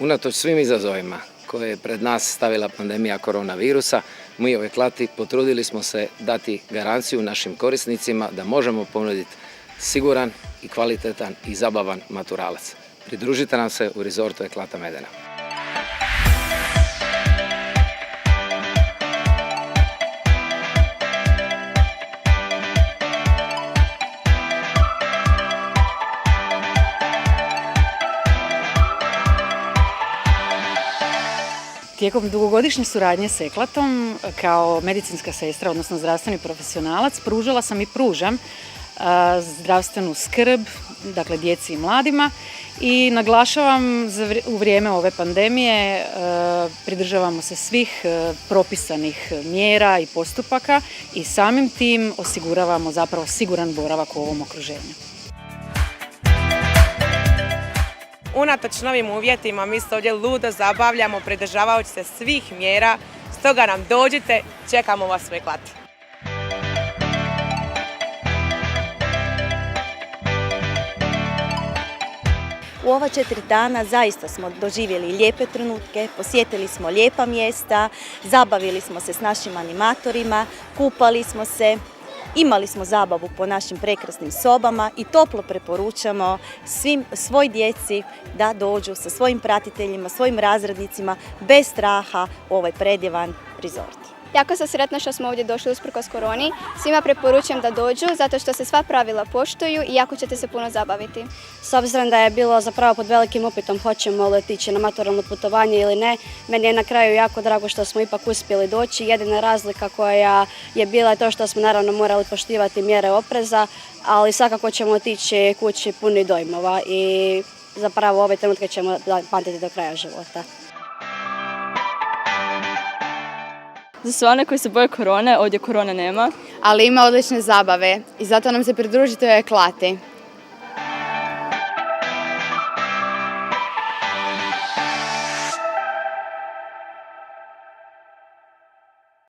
Unatoč svim izazovima koje je pred nas stavila pandemija koronavirusa, mi u Eklati potrudili smo se dati garanciju našim korisnicima da možemo ponuditi siguran i kvalitetan i zabavan maturalac. Pridružite nam se u Resortu Eklata Medena. Tijekom dugogodišnje suradnje s Eklatom, kao medicinska sestra, odnosno zdravstveni profesionalac, pružala sam i pružam zdravstvenu skrb, dakle djeci i mladima, i naglašavam u vrijeme ove pandemije pridržavamo se svih propisanih mjera i postupaka i samim tim osiguravamo zapravo siguran boravak u ovom okruženju. Unatoč novim uvjetima mi se ovdje ludo zabavljamo pridržavajući se svih mjera, stoga nam dođite, čekamo vas u Eklati. U ova 4 dana zaista smo doživjeli lijepe trenutke, posjetili smo lijepa mjesta, zabavili smo se s našim animatorima, kupali smo se, imali smo zabavu po našim prekrasnim sobama i toplo preporučamo svoj djeci da dođu sa svojim pratiteljima, svojim razrednicima bez straha u ovaj predivan rezort. Jako sam sretna što smo ovdje došli usprkos koroni. Svima preporučujem da dođu zato što se sva pravila poštuju i jako ćete se puno zabaviti. S obzirom da je bilo zapravo pod velikim upitom hoćemo li otići na maturalno putovanje ili ne, meni je na kraju jako drago što smo ipak uspjeli doći. Jedina razlika koja je bila je to što smo naravno morali poštivati mjere opreza, ali svakako ćemo otići kući puni dojmova i zapravo ove trenutke ćemo pamtiti do kraja života. Za sve one koji se boje korone, ovdje korone nema. Ali ima odlične zabave i zato nam se pridružite u Eklati.